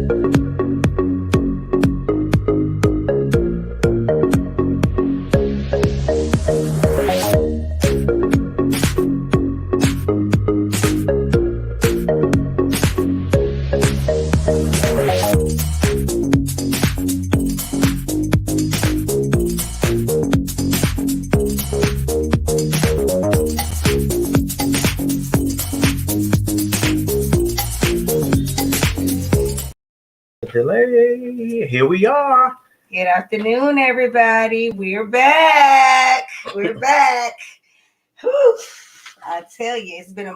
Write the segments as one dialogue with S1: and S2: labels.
S1: Delay. Here we are.
S2: Good afternoon, everybody. We're back. We're back. Whew. I tell you, it's been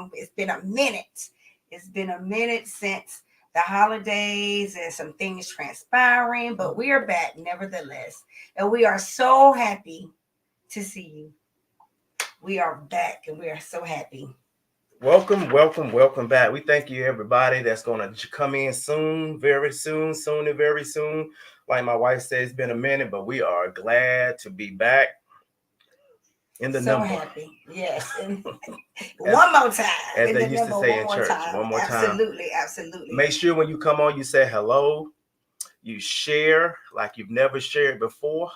S2: a minute. It's been a minute since the holidays and some things transpiring, but we are back nevertheless, and we are so happy to see you. We are back, and we are so happy.
S1: Welcome back. We thank you, everybody that's going to come in soon and very soon. Like my wife said, it's been a minute, but we are glad to be back in the number.
S2: So happy. Yes. One more time.
S1: As they used to say in church. One more time.
S2: Absolutely.
S1: Make sure when you come on, you say hello. You share like you've never shared before.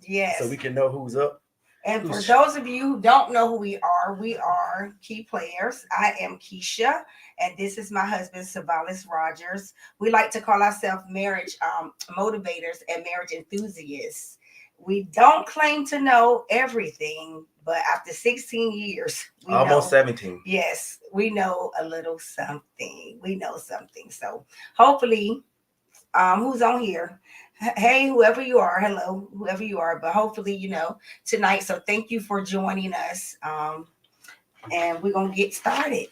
S2: Yes.
S1: So we can know who's up.
S2: And for those of you who don't know who we are Key Players. I am Keisha, and this is my husband, Savalis Rogers. We like to call ourselves marriage motivators and marriage enthusiasts. We don't claim to know everything, but after 16 years,
S1: almost 17.
S2: Yes, we know a little something. We know something. So hopefully, who's on here? Hey, whoever you are, hello, whoever you are, but hopefully, tonight. So thank you for joining us. And we're going to get started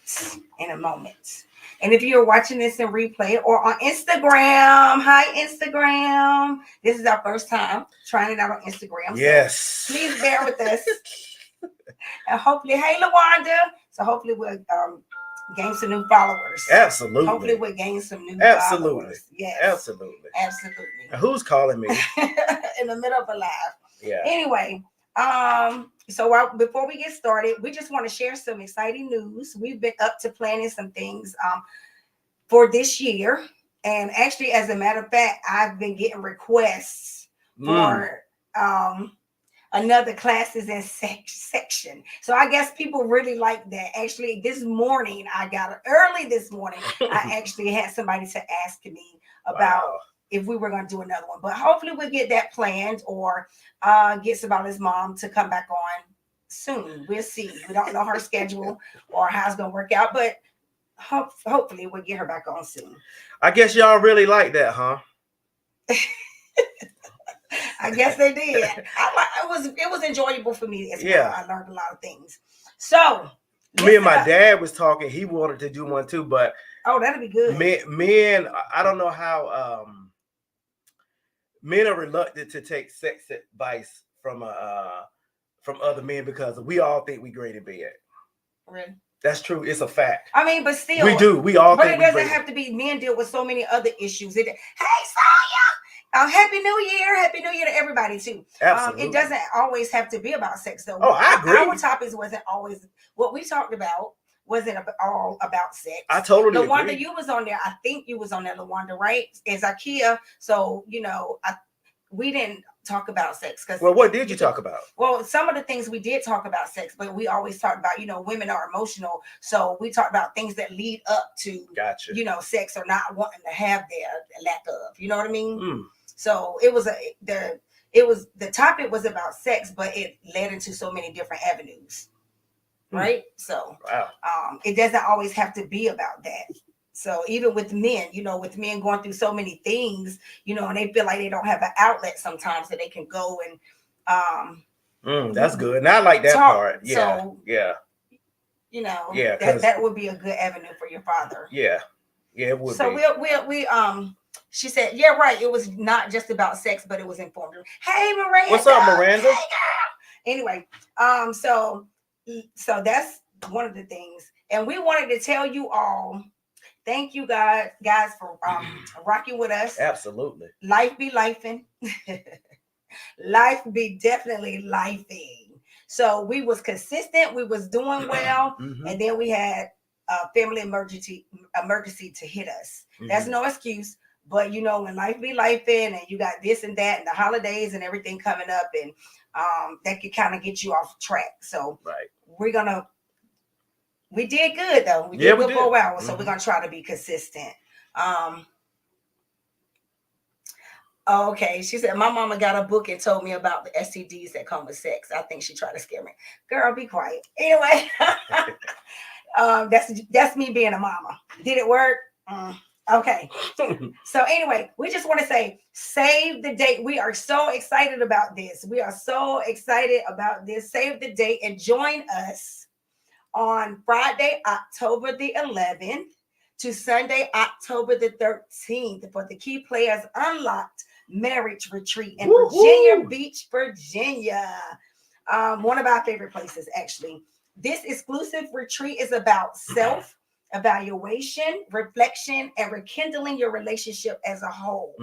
S2: in a moment. And if you're watching this in replay or on Instagram, hi, Instagram. This is our first time trying it out on Instagram.
S1: Yes.
S2: So please bear with us. And hopefully, hey, LaWanda. So hopefully we'll gain some new followers.
S1: Absolutely.
S2: Hopefully we'll gain some new followers. Yes.
S1: Absolutely.
S2: Absolutely.
S1: Who's calling me?
S2: In the middle of a live.
S1: Yeah.
S2: Anyway, so before we get started, we just want to share some exciting news. We've been up to planning some things for this year. And actually, as a matter of fact, I've been getting requests for another classes and section. So I guess people really like that. Actually, this morning, early this morning, I actually had somebody to ask me about if we were going to do another one. But hopefully we'll get that planned or get somebody's mom to come back on soon. We'll see. We don't know her schedule or how it's going to work out, but hopefully we'll get her back on soon.
S1: I guess y'all really like that, huh?
S2: I guess they did. It was enjoyable for me as well.
S1: Yeah.
S2: I learned a lot of things. So
S1: me and my dad was talking. He wanted to do one too, but
S2: that'd be good.
S1: Men, I don't know how men are reluctant to take sex advice from other men because we all think we great in bed.
S2: Really?
S1: That's true. It's a fact.
S2: I mean, but still,
S1: we do. We all.
S2: But
S1: think
S2: it doesn't have to be. Men deal with so many other issues. Hey, Sonya! Happy New Year! Happy New Year to everybody too.
S1: Absolutely.
S2: It doesn't always have to be about sex, though.
S1: Oh, I agree.
S2: Our topics wasn't always what we talked about. Wasn't all about sex.
S1: I totally agree.
S2: LaWanda, you was on there. I think you was on there, LaWanda, right? As Ikea. So we didn't talk about sex because.
S1: Well, what did you talk about?
S2: Well, some of the things we did talk about sex, but we always talk about women are emotional, so we talk about things that lead up to
S1: gotcha.
S2: Sex or not wanting to have their lack of. You know what I mean? So the topic was about sex, but it led into so many different avenues, right? So it doesn't always have to be about that. So even with men, with men going through so many things, and they feel like they don't have an outlet sometimes that they can go and
S1: that's good. And I like that part. Yeah.
S2: So,
S1: yeah.
S2: That would be a good avenue for your father.
S1: Yeah. Yeah, it would.
S2: So we she said, yeah, right. It was not just about sex, but it was informative. Hey, Miranda.
S1: What's up, Miranda?
S2: Hey, girl. Anyway, so that's one of the things. And we wanted to tell you all, thank you guys for rocking with us.
S1: Absolutely.
S2: Life be lifing. Life be definitely lifing. So we was consistent. We was doing well. And then we had a family emergency to hit us. That's no excuse. But you know, when life be life in, and you got this and that, and the holidays and everything coming up, and that could kind of get you off track. So
S1: Right.
S2: we did good though. We
S1: Yeah,
S2: did
S1: we
S2: good for a
S1: did.
S2: while, so we're gonna try to be consistent. Okay, she said my mama got a book and told me about the STDs that come with sex. I think she tried to scare me. Girl, be quiet. Anyway, that's me being a mama. Did it work? Okay. So anyway, we just want to say, save the date. We are so excited about this. We are so excited about this. Save the date and join us on Friday, October the 11th to Sunday, October the 13th for the Key Players Unlocked Marriage Retreat in Virginia Beach, Virginia. One of our favorite places, actually. This exclusive retreat is about self-evaluation, reflection, and rekindling your relationship as a whole.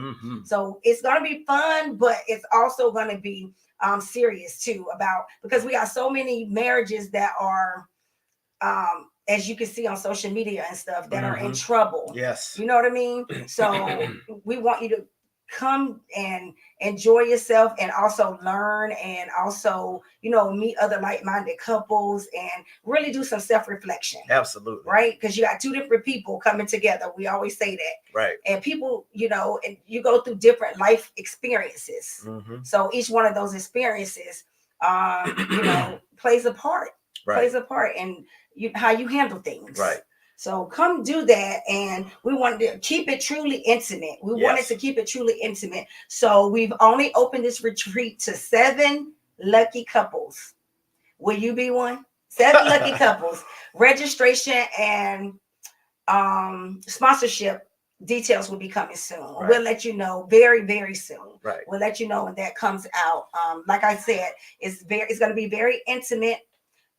S2: So it's going to be fun, but it's also going to be serious too, because we got so many marriages that are as you can see on social media and stuff that are in trouble.
S1: Yes.
S2: You know what I mean? So we want you to come and enjoy yourself and also learn and also, you know, meet other like-minded couples and really do some self-reflection.
S1: Absolutely.
S2: Right? Because you got two different people coming together. We always say that.
S1: Right.
S2: And people, you know, and you go through different life experiences. So each one of those experiences, you know, plays a part.
S1: Right.
S2: Plays a part in how you handle things.
S1: Right.
S2: So come do that, and we wanted to keep it truly intimate. We wanted to keep it truly intimate. So we've only opened this retreat to 7 lucky couples. Will you be one? 7 lucky couples. Registration and sponsorship details will be coming soon. Right. We'll let you know very, very soon.
S1: Right.
S2: We'll let you know when that comes out. Like I said, it's going to be very intimate.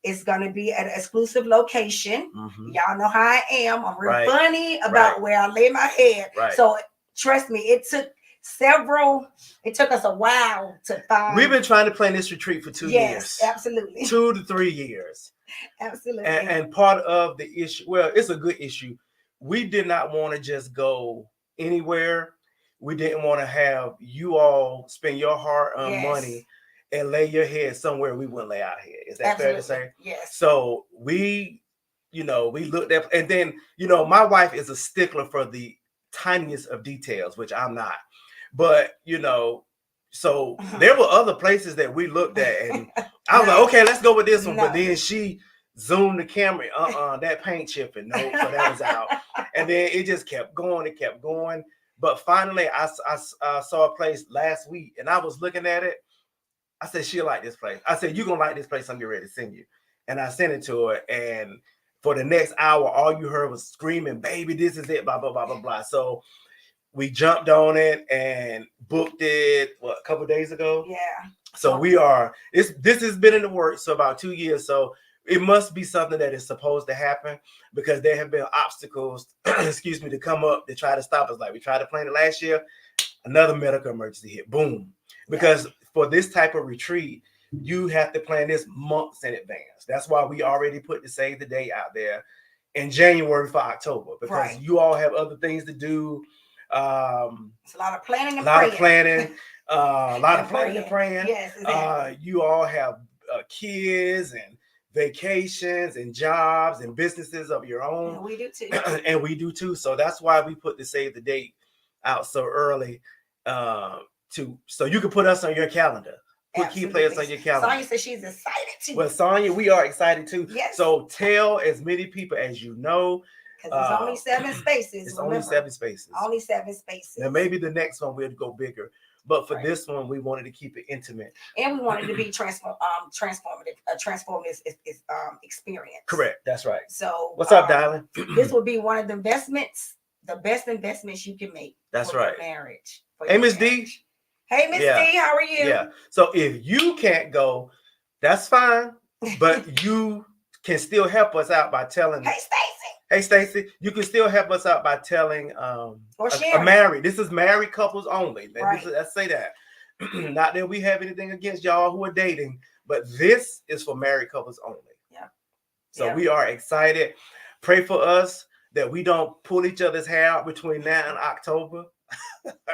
S2: It's going to be at an exclusive location. Y'all know how I am. I'm real funny about where I lay my head.
S1: Right.
S2: So trust me, it took us a while to find.
S1: We've been trying to plan this retreat for 2 years.
S2: Yes, absolutely.
S1: 2 to 3 years.
S2: Absolutely.
S1: And part of the issue, well, it's a good issue. We did not want to just go anywhere. We didn't want to have you all spend your hard-earned money and lay your head somewhere we wouldn't lay our head. Is that fair to say?
S2: Yes.
S1: So we looked at, and then, you know, my wife is a stickler for the tiniest of details, which I'm not. But, you know, so there were other places that we looked at, and I was like, okay, let's go with this one. But then she zoomed the camera, that paint chipping, no, so that was out. And then it just kept going, But finally, I saw a place last week, and I was looking at it. I said, she'll like this place. I said, you're going to like this place. I'm getting ready to send you. And I sent it to her. And for the next hour, all you heard was screaming, baby, this is it, blah, blah, blah, blah, blah. So we jumped on it and booked it, a couple of days ago?
S2: Yeah.
S1: So this has been in the works for about 2 years. So it must be something that is supposed to happen, because there have been obstacles, to come up to try to stop us. Like we tried to plan it last year, another medical emergency hit, boom. Because for this type of retreat, you have to plan this months in advance. That's why we already put the save the date out there in January for October, because you all have other things to do.
S2: It's a lot of planning and
S1: a lot of planning and praying.
S2: Yes, exactly.
S1: You all have kids and vacations and jobs and businesses of your own.
S2: And we do too.
S1: And we do too. So that's why we put the save the date out so early, so you can put us on your calendar. Put Key Players on your calendar.
S2: Sonya says she's excited too.
S1: Well, Sonya, we are excited too.
S2: Yes.
S1: So tell as many people as you know.
S2: Because it's only 7 spaces.
S1: It's only 7 spaces.
S2: Only 7 spaces.
S1: Now maybe the next one we'll go bigger. But for this one, we wanted to keep it intimate.
S2: And we wanted to be transformative experience.
S1: Correct. That's right.
S2: So
S1: what's up, darling?
S2: This will be one of the best investments you can make.
S1: That's
S2: for
S1: right.
S2: Your marriage.
S1: Hey, Miss D.
S2: Hey, Miss D, how are you?
S1: Yeah. So if you can't go, that's fine. But you can still help us out by telling. Hey, Stacy, you can still help us out by telling
S2: or sharing.
S1: Married. This is married couples only.
S2: Right.
S1: Let's say that. Not that we have anything against y'all who are dating, but this is for married couples only.
S2: Yeah.
S1: So we are excited. Pray for us that we don't pull each other's hair out between now and October.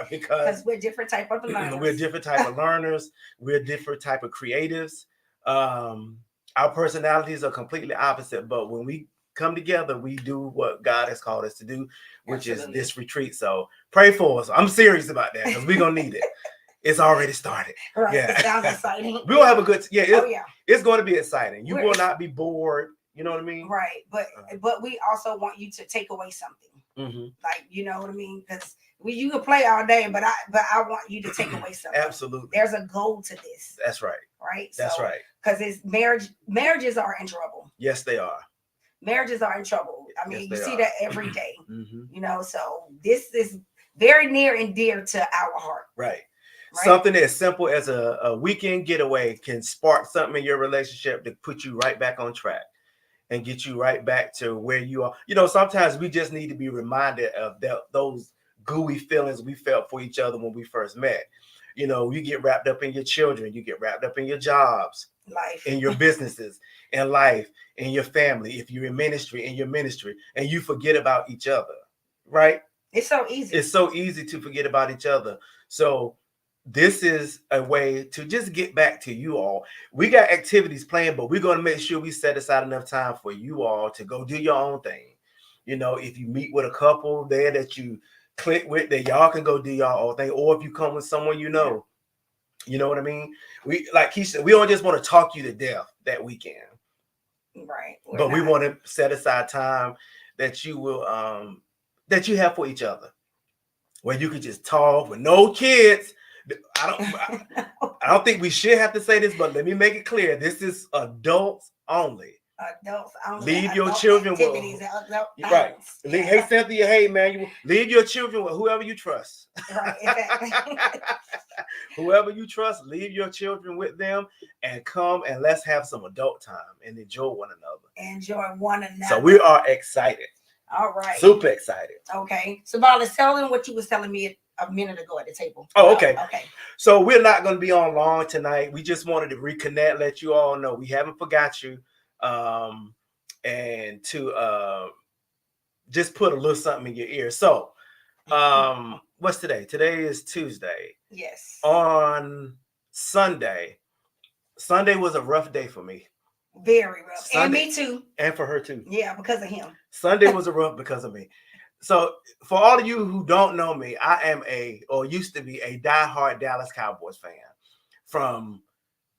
S1: because
S2: we're different type of learners.
S1: we're different type of learners. We're different type of creatives. Our personalities are completely opposite, but when we come together, we do what God has called us to do, which
S2: Absolutely.
S1: is this retreat. So pray for us. I'm serious about that because we're gonna need it. It's already started.
S2: Right.
S1: Yeah.
S2: It sounds exciting.
S1: We're gonna have a good
S2: Oh yeah.
S1: it's going to be exciting. You
S2: We're-
S1: will not be bored. You know what I mean?
S2: Right. But we also want you to take away something.
S1: Mm-hmm.
S2: Like, you know what I mean? Because you can play all day, but I want you to take away something.
S1: Absolutely.
S2: There's a goal to this.
S1: That's right.
S2: Right.
S1: That's right.
S2: Because it's marriages are in trouble.
S1: Yes, they are.
S2: Marriages are in trouble. I mean,
S1: Yes,
S2: you
S1: they
S2: see
S1: are.
S2: that every day.
S1: Mm-hmm.
S2: You know, so this is very near and dear to our heart.
S1: Right. Something as simple as a weekend getaway can spark something in your relationship to put you right back on track and get you right back to where you are. You know, sometimes we just need to be reminded of those gooey feelings we felt for each other when we first met. You know, you get wrapped up in your children, you get wrapped up in your jobs,
S2: life,
S1: in your businesses, in life, in your family, if you're in ministry, and you forget about each other, right?
S2: It's so easy.
S1: It's so easy to forget about each other. So this is a way to just get back to you all. We got activities planned, but we're going to make sure we set aside enough time for you all to go do your own thing. You know, if you meet with a couple there that you click with, that y'all can go do y'all own thing. Or if you come with someone you know what I mean? We, like Keisha, we don't just want to talk you to death that weekend.
S2: Right.
S1: But we want to set aside time that you will that you have for each other, where you could just talk with no kids. I don't think we should have to say this, but let me make it clear. This is adults only.
S2: Adults only.
S1: Leave your children with right. Yeah. Hey Cynthia, hey man, you leave your children with whoever you trust.
S2: Right, exactly.
S1: Whoever you trust, leave your children with them and come and let's have some adult time and enjoy one another.
S2: Enjoy one another.
S1: So we are excited.
S2: All right.
S1: Super excited.
S2: Okay. So Valis, tell them what you was telling me a minute ago at the table.
S1: Oh, okay.
S2: Okay.
S1: So we're not going to be on long tonight. We just wanted to reconnect, let you all know we haven't forgot you, and to just put a little something in your ear. So, what's today? Today is Tuesday.
S2: Yes.
S1: On Sunday was a rough day for me.
S2: Very rough.
S1: Sunday,
S2: and me too.
S1: And for her too.
S2: Yeah, because of him.
S1: Sunday was a rough because of me. So for all of you who don't know me, I am used to be a diehard Dallas Cowboys fan from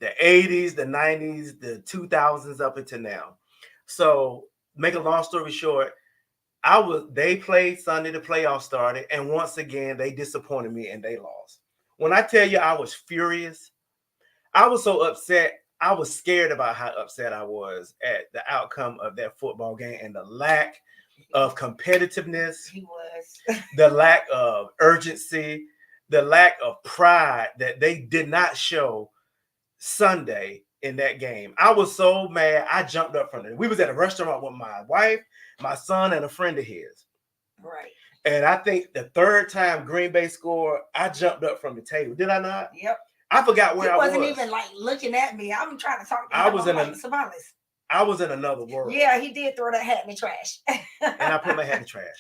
S1: the 80s, the 90s, the 2000s up until now. So make a long story short, they played Sunday, the playoffs started, and once again, they disappointed me and they lost. When I tell you I was furious, I was so upset. I was scared about how upset I was at the outcome of that football game and the lack of competitiveness.
S2: He was.
S1: The lack of urgency, the lack of pride that they did not show Sunday in that game. I was so mad. I jumped up from it. We was at a restaurant with my wife, my son, and a friend of his.
S2: Right.
S1: And I think the third time Green Bay scored, I jumped up from the table. Did I not?
S2: Yep.
S1: I forgot where I was.
S2: He wasn't even like looking at me. I'm trying to talk to him.
S1: I was in
S2: Savalis.
S1: I was in another world.
S2: Yeah, he did throw that hat in the trash.
S1: And I put my hat in the trash.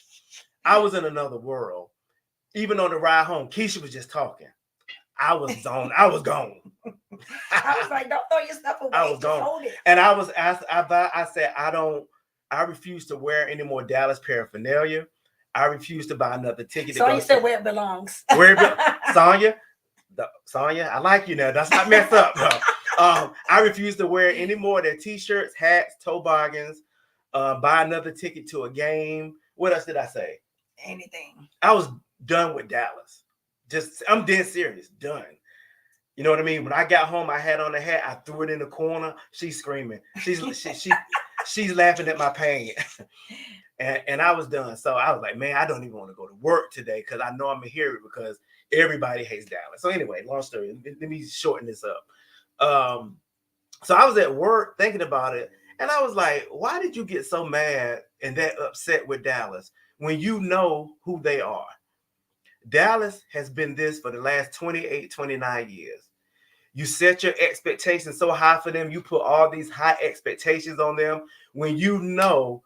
S1: I was in another world. Even on the ride home, Keisha was just talking. I was gone.
S2: I was like, don't throw your stuff away.
S1: I was gone.
S2: Hold it.
S1: And I said, I refuse to wear any more Dallas paraphernalia. I refuse to buy another ticket.
S2: So you said where it belongs.
S1: Sonya, I like you now. That's not messed up. No. I refuse to wear any more of their t-shirts, hats, toboggans, buy another ticket to a game. What else did I say?
S2: Anything.
S1: I was done with Dallas. I'm dead serious. Done. You know what I mean? When I got home, I had on the hat. I threw it in the corner. She's screaming. She's laughing at my pain. And I was done. So I was like, man, I don't even want to go to work today because I know I'm going to hear it because everybody hates Dallas. So anyway, long story. Let me shorten this up. So I was at work thinking about it. And I was like, why did you get so mad and that upset with Dallas when you know who they are? Dallas has been this for the last 28, 29 years. You set your expectations so high for them. You put all these high expectations on them when you know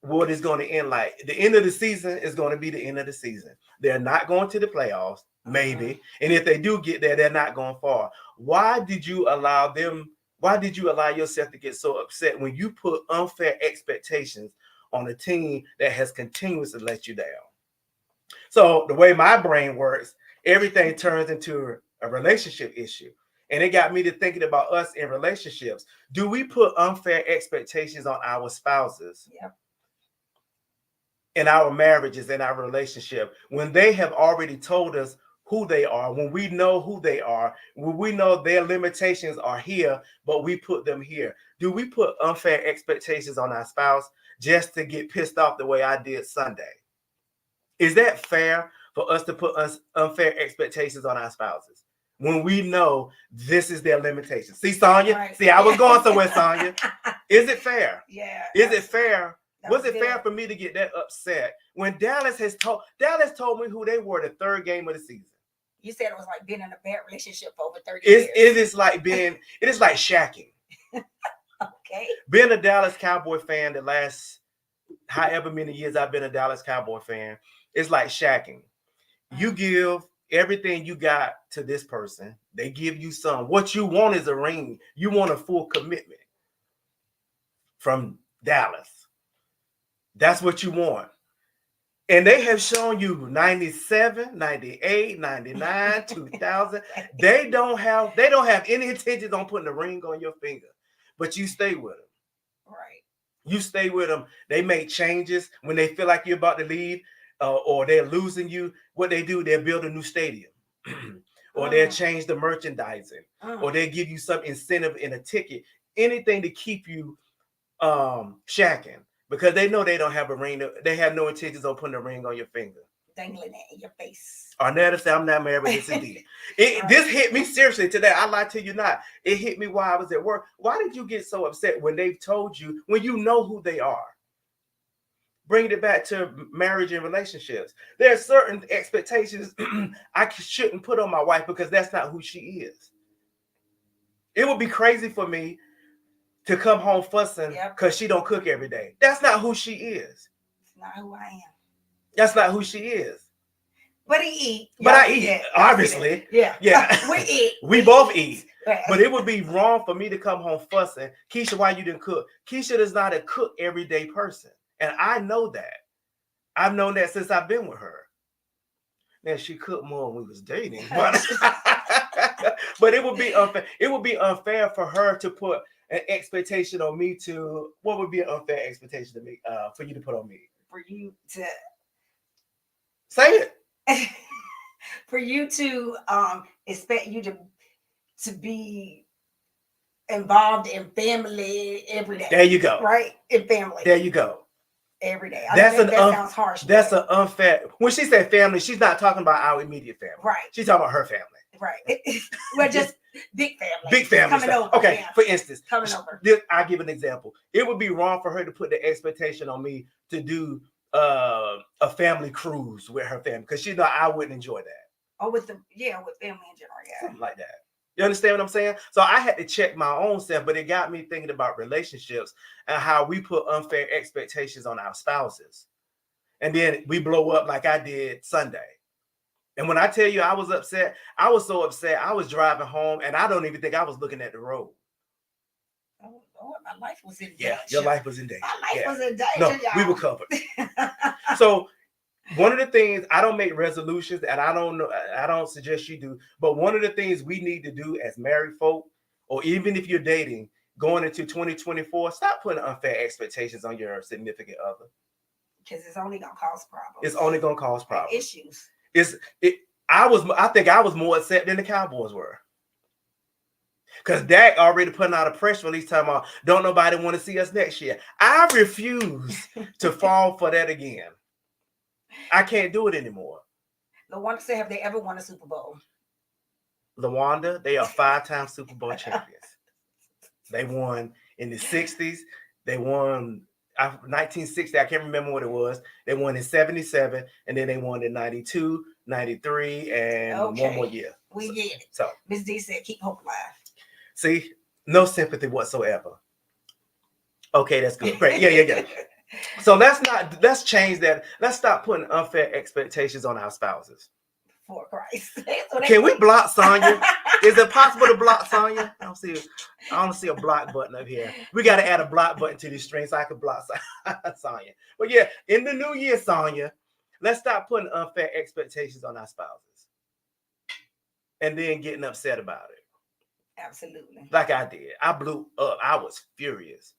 S1: what is going to end like. The end of the season is going to be the end of the season. They're not going to the playoffs, maybe. And if they do get there, they're not going far. Why did you allow yourself to get so upset when you put unfair expectations on a team that has continuously let you down? So the way my brain works, everything turns into a relationship issue. And it got me to thinking about us in relationships. Do we put unfair expectations on our spouses?
S2: Yep.
S1: In our marriages, in our relationship, when they have already told us who they are, when we know who they are, when we know their limitations are here, but we put them here? Do we put unfair expectations on our spouse just to get pissed off the way I did Sunday? Is that fair for us to put unfair expectations on our spouses when we know this is their limitation? See, Sonia?
S2: Right.
S1: See, I was going somewhere, Sonia. Is it fair?
S2: Yeah.
S1: Is it fair? Was it
S2: good.
S1: fair for me to get that upset when Dallas told me who they were the third game of the season?
S2: You said it was like being in a bad relationship for over 30 years.
S1: It is like shacking.
S2: Okay.
S1: Being a Dallas Cowboy fan the last however many years I've been a Dallas Cowboy fan, it's like shacking. You give everything you got to this person. They give you some. What you want is a ring. You want a full commitment from Dallas. That's what you want. And they have shown you 97, 98, 99, 2000. They don't have any intentions on putting a ring on your finger, but you stay with them.
S2: Right.
S1: You stay with them. They make changes when they feel like you're about to leave or they're losing you. What they do, they'll build a new stadium or they'll change the merchandising or they'll give you some incentive in a ticket, anything to keep you shacking. Because they know they don't have a ring. They have no intentions on putting a ring on your finger.
S2: Dangling it in your face.
S1: Arnetta said, I'm not married, but this indeed. This hit me seriously today. I lie to you not. It hit me while I was at work. Why did you get so upset when they've told you, when you know who they are? Bringing it back to marriage and relationships. There are certain expectations I shouldn't put on my wife because that's not who she is. It would be crazy for me to come home fussing because she don't cook every day. That's not who she is.
S2: It's not who I am.
S1: That's not who she is.
S2: But he eat.
S1: But I eat, obviously.
S2: Yeah. We eat.
S1: We both eat. But it would be wrong for me to come home fussing. Keisha, why you didn't cook? Keisha is not a cook everyday person. And I know that. I've known that since I've been with her. Now, she cooked more when we was dating. But, but it would be unfair. It would be unfair for her to put an expectation on me to, what would be an unfair expectation to me, for you to put on me?
S2: For you to
S1: say it.
S2: For you to expect you to be involved in family every day.
S1: There you go.
S2: Right? In family.
S1: There you go.
S2: Every day.
S1: That
S2: sounds harsh.
S1: That's an unfair. When she said family, she's not talking about our immediate family.
S2: Right.
S1: She's talking about her family.
S2: Right. We're just big family.
S1: Big family.
S2: Coming over.
S1: Okay.
S2: Yeah.
S1: For instance,
S2: coming over.
S1: I'll give an example. It would be wrong for her to put the expectation on me to do a family cruise with her family because she know I wouldn't enjoy that.
S2: Oh, with family in general, yeah.
S1: Something like that. You understand what I'm saying? So I had to check my own self, but it got me thinking about relationships and how we put unfair expectations on our spouses. And then we blow up like I did Sunday. And when I tell you I was upset, I was so upset. I was driving home and I don't even think I was looking at the road.
S2: Oh, Lord, my life was in danger.
S1: Yeah, your life was in danger.
S2: My life was in danger,
S1: No,
S2: y'all.
S1: we were covered. So one of the things, I don't make resolutions and I don't suggest you do, but one of the things we need to do as married folk, or even if you're dating, going into 2024, stop putting unfair expectations on your significant other.
S2: Because it's only going to cause problems.
S1: It's only going to cause problems.
S2: Issues.
S1: I think I was more upset than the Cowboys were. Because Dak already putting out a press release talking about, don't nobody want to see us next year. I refuse to fall for that again. I can't do it anymore.
S2: LaWanda said, have they ever won a Super Bowl?
S1: LaWanda, they are 5-time Super Bowl champions. They won in the 60s. They won 1960. I can't remember what it was. They won in 77, and then they won in 92, 93, and one more year.
S2: We get it.
S1: So
S2: Ms. D said, keep hope alive.
S1: See, no sympathy whatsoever. Okay, that's good. Great. Yeah. So let's change that. Let's stop putting unfair expectations on our spouses.
S2: For Christ.
S1: Can we block Sonya? Is it possible to block Sonya? I don't see a block button up here. We got to add a block button to this string so I can block Sonya. But yeah, in the new year, Sonya, let's stop putting unfair expectations on our spouses and then getting upset about it.
S2: Absolutely.
S1: Like I did. I blew up. I was furious,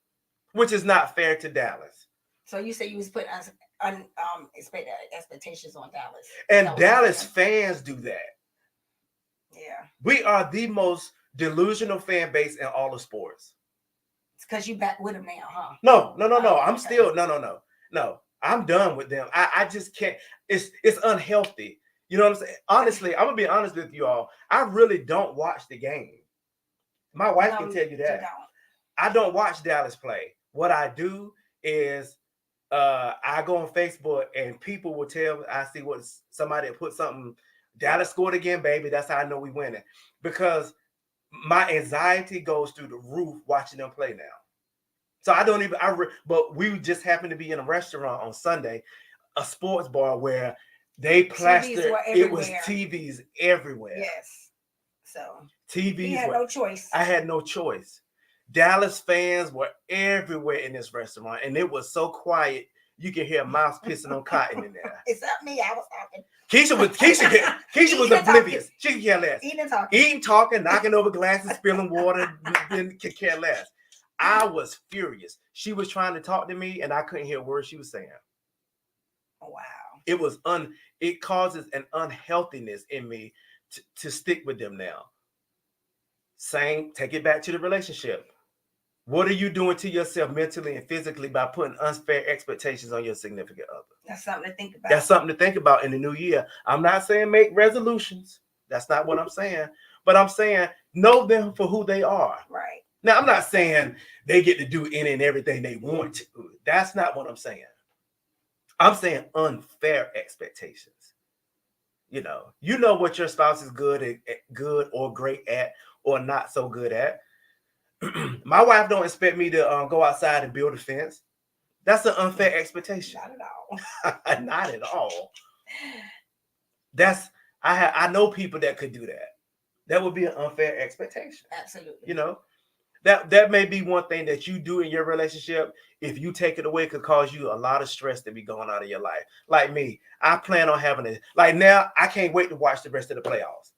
S1: which is not fair to Dallas.
S2: So you say you was putting expectations on Dallas.
S1: And Dallas fans do that.
S2: Yeah.
S1: We are the most delusional fan base in all of sports.
S2: It's because you back with them now, huh?
S1: No. I'm still no. I'm done with them. I just can't. It's unhealthy. You know what I'm saying? Honestly, I'm gonna be honest with you all. I really don't watch the game. My wife can tell you that. I don't watch Dallas play. What I do is I go on Facebook and people will tell me, I see what somebody put something, Dallas scored again, baby. That's how I know we winning. Because my anxiety goes through the roof watching them play now. So I don't even, but we just happened to be in a restaurant on Sunday, a sports bar where they plastered, it was TVs everywhere.
S2: Yes. So
S1: TVs.
S2: You had no choice.
S1: I had no choice. Dallas fans were everywhere in this restaurant, and it was so quiet you could hear a mouse pissing on cotton in there.
S2: Except me, I was talking.
S1: Keisha was oblivious. She could care less. Eating, talking, knocking over glasses, spilling water, then could care less. I was furious. She was trying to talk to me, and I couldn't hear a word she was saying.
S2: Wow.
S1: It causes an unhealthiness in me to stick with them now. Take it back to the relationship. What are you doing to yourself mentally and physically by putting unfair expectations on your significant other?
S2: That's something to think about.
S1: That's something to think about in the new year. I'm not saying make resolutions. That's not what I'm saying. But I'm saying know them for who they are.
S2: Right.
S1: Now, I'm not saying they get to do any and everything they want to. That's not what I'm saying. I'm saying unfair expectations. You know what your spouse is good or great at or not so good at. My wife don't expect me to go outside and build a fence. That's an unfair expectation.
S2: Not at all.
S1: Not at all. I know people that could do that. That would be an unfair expectation.
S2: Absolutely.
S1: That may be one thing that you do in your relationship. If you take it away, it could cause you a lot of stress to be going out of your life. Like me, I plan on having it. Like now, I can't wait to watch the rest of the playoffs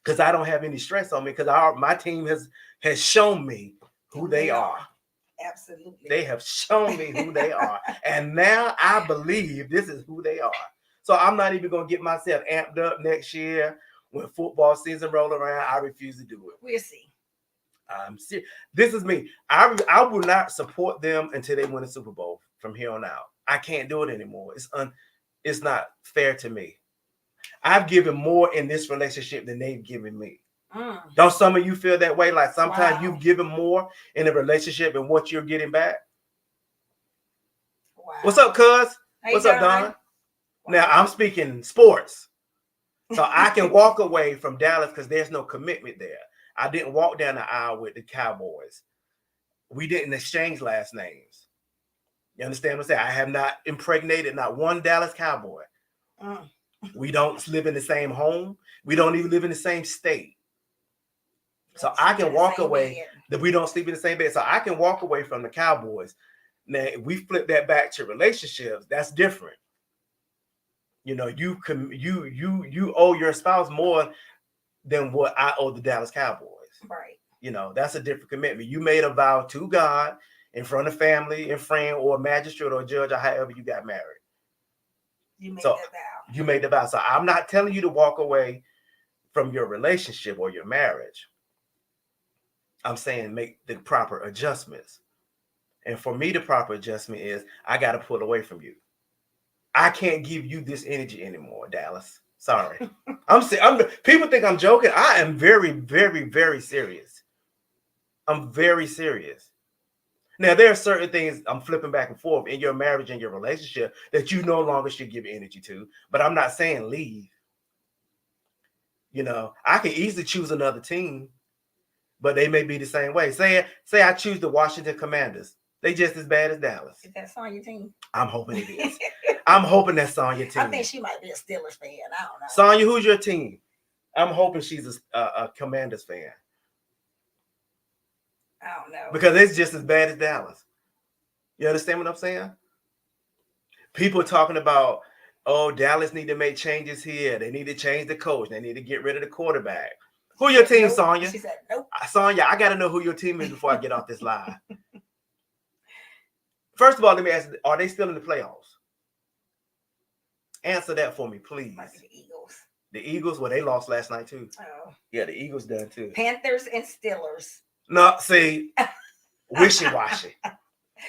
S1: because I don't have any stress on me because my team has shown me who they are.
S2: Absolutely.
S1: They have shown me who they are. And now I believe this is who they are. So I'm not even going to get myself amped up next year when football season roll around. I refuse to do it.
S2: We'll see.
S1: I'm serious. This is me. I will not support them until they win a Super Bowl from here on out. I can't do it anymore. It's not fair to me. I've given more in this relationship than they've given me. Don't some of you feel that way? Like sometimes you've given more in a relationship and what you're getting back?
S2: Wow.
S1: What's up, cuz? What's up, Don? Wow. Now I'm speaking sports. So I can walk away from Dallas because there's no commitment there. I didn't walk down the aisle with the Cowboys. We didn't exchange last names. You understand what I'm saying? I have not impregnated not one Dallas Cowboy. We don't live in the same home. We don't even live in the same state. So I can walk away that we don't sleep in the same bed. So I can walk away from the Cowboys. Now, if we flip that back to relationships, that's different. You owe your spouse more than what I owe the Dallas Cowboys.
S2: Right.
S1: That's a different commitment. You made a vow to God in front of family and friend or a magistrate or a judge or however you got married.
S2: You made that vow.
S1: You made the vow. So I'm not telling you to walk away from your relationship or your marriage. I'm saying make the proper adjustments. And for me, the proper adjustment is I got to pull away from you. I can't give you this energy anymore, Dallas. Sorry. People think I'm joking. I am very, very, very serious. I'm very serious. Now, there are certain things I'm flipping back and forth in your marriage and your relationship that you no longer should give energy to, but I'm not saying leave. I can easily choose another team, but they may be the same way. Say I choose the Washington Commanders. They just as bad as Dallas.
S2: Is that Sonya team?
S1: I'm hoping it is. I'm hoping that's Sonya team.
S2: I think she might be a Steelers fan. I don't know.
S1: Sonya, who's your team? I'm hoping she's a Commanders fan.
S2: I don't know.
S1: Because it's just as bad as Dallas. You understand what I'm saying? People talking about, oh, Dallas need to make changes here. They need to change the coach. They need to get rid of the quarterback. Who your team,
S2: nope.
S1: Sonya?
S2: She said, nope.
S1: Sonya, I got to know who your team is before I get off this live. First of all, let me ask, are they still in the playoffs? Answer that for me, please.
S2: Might be the Eagles.
S1: The Eagles, well, they lost last night too.
S2: Oh.
S1: Yeah, the Eagles done too.
S2: Panthers and Steelers.
S1: No, see, wishy-washy.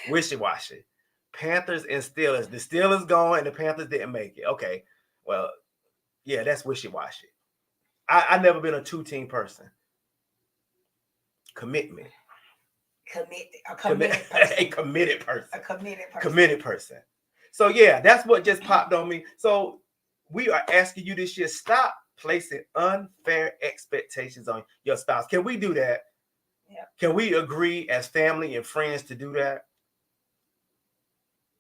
S1: Wishy-washy. Panthers and Steelers. The Steelers gone and the Panthers didn't make it. Okay, well, yeah, that's wishy-washy. I've never been a two-team person. Commitment.
S2: A committed person.
S1: A committed person.
S2: A committed person.
S1: Committed person. So yeah, that's what just popped on me. So we are asking you this year, stop placing unfair expectations on your spouse. Can we do that?
S2: Yeah.
S1: Can we agree as family and friends to do that?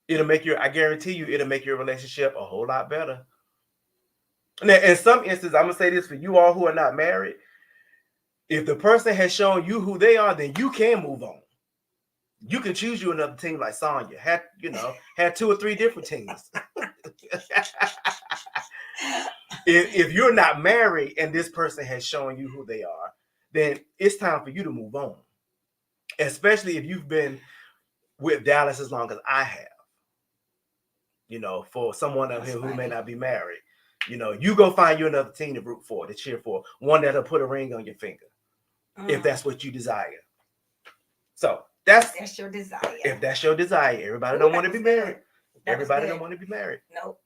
S1: It'll make I guarantee you, it'll make your relationship a whole lot better. Now, in some instances, I'm gonna say this for you all who are not married. If the person has shown you who they are, then you can move on. You can choose you another team like Sonya. Had 2 or 3 different teams. if you're not married and this person has shown you who they are, then it's time for you to move on. Especially if you've been with Dallas as long as I have. For someone out here who may not be married, you go find you another team to root for, to cheer for, one that'll put a ring on your finger, if that's what you desire. So that's
S2: your desire.
S1: If that's your desire, everybody don't want to be married. Everybody don't want to be married.
S2: Nope,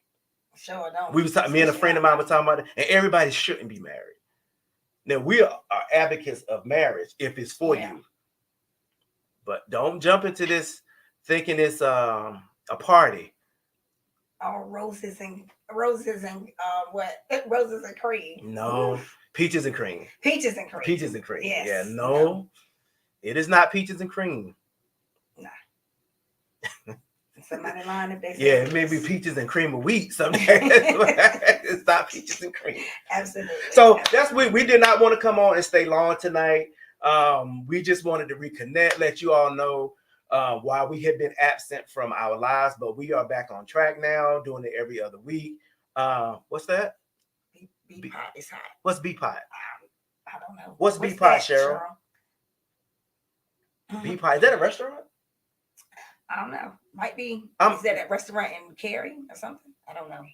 S2: sure don't.
S1: Me and a friend of mine were talking about it, and everybody shouldn't be married. Now we are advocates of marriage if it's for you, but don't jump into this thinking it's a party.
S2: All roses and what? Roses and cream.
S1: No, peaches and cream.
S2: Peaches and cream.
S1: Peaches and cream.
S2: Yes.
S1: Yeah, no, it is not peaches and cream.
S2: Nah. Somebody lying if they say
S1: yeah, it may be peaches and cream of wheat someday. It's not peaches and cream.
S2: Absolutely.
S1: So that's we did not want to come on and stay long tonight. We just wanted to reconnect, let you all know why we had been absent from our lives, but we are back on track now, doing it every other week. What's that?
S2: B-Pot is hot.
S1: What's B-Pot?
S2: I don't know.
S1: What's B-Pot, Cheryl? B-Pot, is that a restaurant?
S2: I don't know. Might be. Is that a restaurant in Cary or something? I don't know.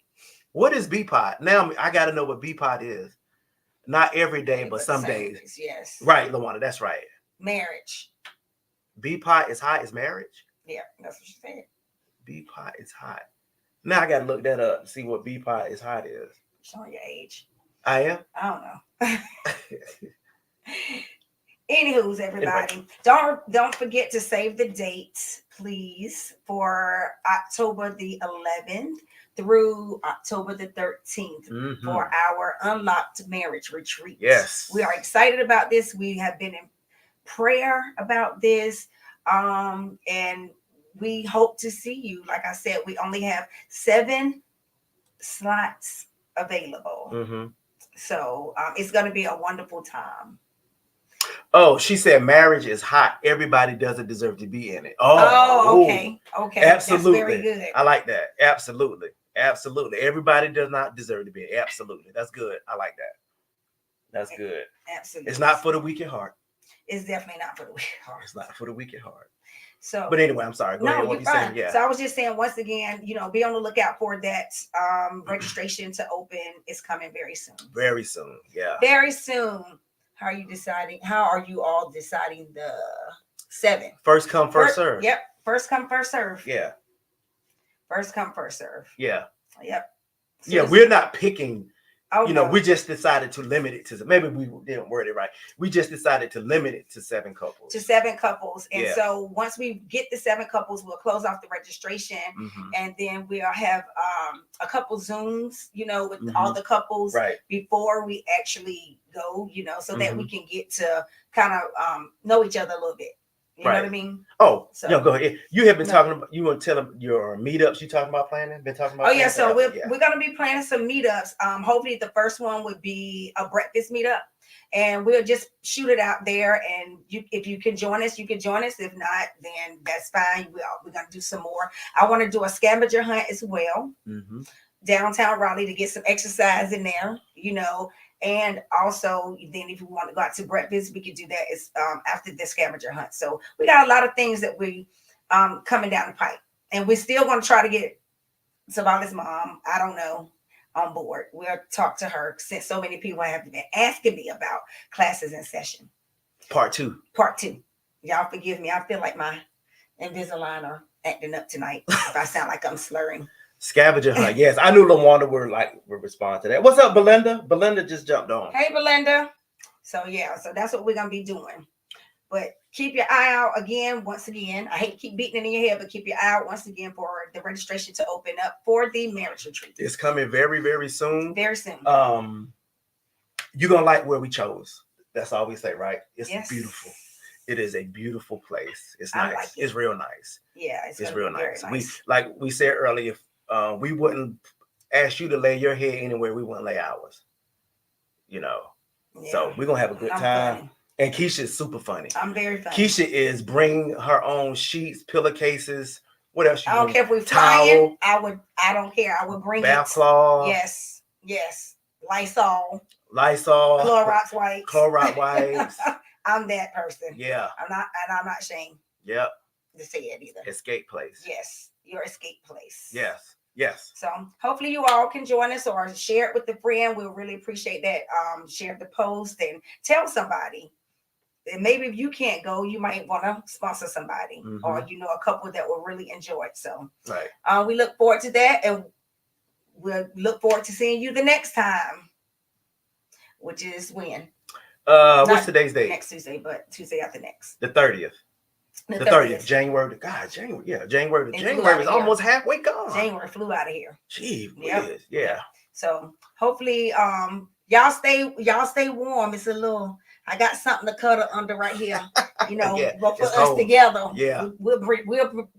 S1: What is B-Pot? Now I got to know what B-Pot is. Not every day, but some days.
S2: Yes.
S1: Right, LaWanda, that's right.
S2: Marriage.
S1: B-Pot is hot is marriage?
S2: Yeah, that's what she said.
S1: B-Pot is hot. Now I got to look that up and see what B-Pot is hot is.
S2: Showing your age.
S1: I am?
S2: I don't know. Anywho's, everybody, don't forget to save the dates, please, for October the 11th through October the 13th for our Unlocked Marriage Retreat.
S1: Yes.
S2: We are excited about this. We have been in prayer about this, and we hope to see you. Like I said, we only have 7 slots available. So it's going to be a wonderful time.
S1: Oh, she said marriage is hot. Everybody doesn't deserve to be in it.
S2: Okay. Okay.
S1: Absolutely.
S2: That's very good.
S1: I like that. Absolutely. Everybody does not deserve to be in it. Absolutely. That's good. I like that. That's good.
S2: Absolutely.
S1: It's not for the weak at heart.
S2: It's definitely not for the weak at heart.
S1: It's not for the weak at heart.
S2: So,
S1: but anyway, I'm sorry. Go ahead. What you saying? Yeah.
S2: So I was just saying, once again, be on the lookout for that registration to open. It's coming very soon.
S1: Very soon. Yeah.
S2: Very soon. How are you deciding? How are you all deciding the 7?
S1: First come, first serve.
S2: Yep. First come, first serve.
S1: Yeah.
S2: First come, first serve.
S1: Yeah.
S2: Yep. So
S1: yeah, we're not picking.
S2: No.
S1: We just decided to limit it to, maybe we didn't word it right. We just decided to limit it to 7 couples.
S2: To 7 couples. And so once we get the 7 couples, we'll close off the registration. And then we'll have a couple Zooms, with all the couples before we actually go, so that we can get to kind of know each other a little bit. You know what I
S1: Right.
S2: mean?
S1: Oh,
S2: So-
S1: yeah, go ahead. You have been
S2: No.
S1: talking about, you want to tell them your meetups you talking about planning? Been talking about
S2: Oh yeah,
S1: planning
S2: so
S1: forever?
S2: we're gonna be planning some meetups. Hopefully the first one would be a breakfast meetup, and we'll just shoot it out there. And if you can join us, you can join us. If not, then that's fine. We're gonna do some more. I want to do a scavenger hunt as well,
S1: Mm-hmm.
S2: downtown Raleigh, to get some exercise in there. You know, and also then if you want to go out to breakfast, we could do that as after the scavenger hunt. So we got a lot of things that we coming down the pipe, and we still want to try to get Savannah's mom, I don't know, on board. We'll talk to her since so many people have been asking me about classes in session.
S1: Part 2.
S2: Part 2. Y'all forgive me. I feel like my Invisalign are acting up tonight. If I sound like I'm slurring.
S1: Scavenger hunt. Yes, I knew LaWanda would respond to that. What's up, Belinda? Belinda just jumped on.
S2: Hey, Belinda. So yeah, so that's what we're gonna be doing. But keep your eye out again. Once again, I hate to keep beating it in your head, but keep your eye out once again for the registration to open up for the marriage retreat.
S1: It's coming very, very soon.
S2: Very soon.
S1: You're gonna like where we chose. That's all we say, right? It's
S2: Yes.
S1: beautiful. It is a beautiful place. It's
S2: I
S1: nice.
S2: like it.
S1: It's real nice.
S2: Yeah,
S1: It's
S2: gonna
S1: real
S2: be very
S1: nice. We like we said earlier, we wouldn't ask you to lay your head anywhere. We wouldn't lay ours. You know.
S2: Yeah.
S1: So we're gonna have a good
S2: I'm
S1: time.
S2: funny.
S1: And Keisha's super funny.
S2: I'm very funny.
S1: Keisha is bringing her own sheets, pillowcases. What else?
S2: I don't
S1: bring?
S2: care if we're
S1: Towel,
S2: flying. I don't care. I would bring
S1: bath
S2: it.
S1: cloth,
S2: Yes. Lysol,
S1: Lysol,
S2: Clorox wipes.
S1: Clorox wipes.
S2: I'm that person.
S1: Yeah.
S2: I'm not ashamed
S1: Yep.
S2: to say it either.
S1: Escape place.
S2: Yes, your escape place.
S1: Yes. Yes.
S2: So hopefully you all can join us or share it with a friend. We'll really appreciate that. Share the post and tell somebody. And maybe if you can't go, you might want to sponsor somebody or a couple that will really enjoy it. So
S1: Right.
S2: we look forward to that, and we'll look forward to seeing you the next time, which is when?
S1: What's today's date?
S2: Next Tuesday, but Tuesday after next.
S1: The 30th.
S2: The
S1: 30th. January. God, January. Yeah, January.
S2: It
S1: January
S2: flew
S1: is
S2: out of
S1: almost halfway gone.
S2: January flew out of here.
S1: Gee,
S2: Yep.
S1: whiz. Yeah.
S2: So hopefully y'all stay warm. It's a little, I got something to cuddle under right here. You know,
S1: Yeah,
S2: but for
S1: it's
S2: us
S1: cold.
S2: together,
S1: Yeah.
S2: we'll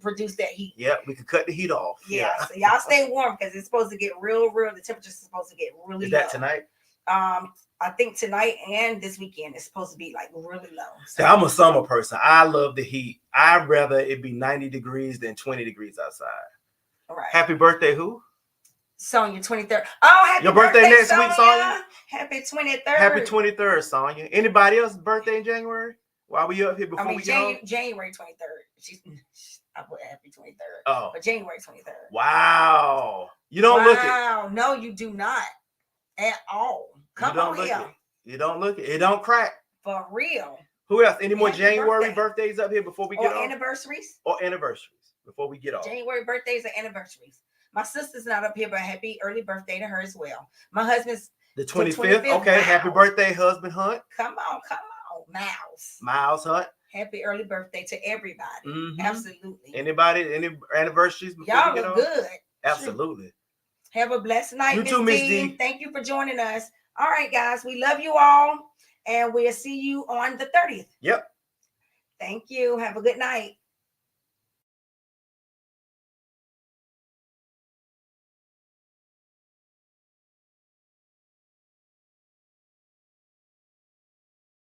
S2: produce that heat.
S1: Yeah, we could cut the heat off.
S2: Yeah. So y'all stay warm because it's supposed to get real. The temperature's supposed to get really
S1: Is that
S2: low.
S1: tonight?
S2: I think tonight and this weekend is supposed to be like really low.
S1: So I'm a summer person. I love the heat. I'd rather it be 90 degrees than 20 degrees outside.
S2: All right.
S1: Happy birthday, who?
S2: Sonia, 23rd. Oh, happy
S1: Your birthday next week, Sonia?
S2: Happy 23rd.
S1: Happy 23rd, Sonia. Anybody else birthday in January? While we up here before we get home?
S2: January 23rd. I put happy 23rd.
S1: Oh.
S2: But January 23rd.
S1: Wow. You don't look it.
S2: Wow. No, you do not. At all. Come on here.
S1: You don't look it. It don't crack.
S2: For real.
S1: Who else? Any more
S2: Happy
S1: January
S2: birthday.
S1: birthdays up here before we
S2: Or
S1: get off?
S2: anniversaries.
S1: Or anniversaries before we get off.
S2: January birthdays or anniversaries. My sister's not up here, but happy early birthday to her as well. My husband's
S1: The 25th.
S2: 25th.
S1: Okay.
S2: Wow.
S1: Happy birthday, husband Hunt.
S2: come on, Miles.
S1: Miles Hunt.
S2: Happy early birthday to everybody.
S1: Mhm.
S2: Absolutely.
S1: Anybody? Any anniversaries before
S2: Y'all
S1: we get
S2: look
S1: off?
S2: good.
S1: Absolutely.
S2: Have a blessed night,
S1: You too, Miss D.
S2: Thank you for joining us. All right, guys. We love you all. And we'll see you on the 30th.
S1: Yep.
S2: Thank you. Have a good night.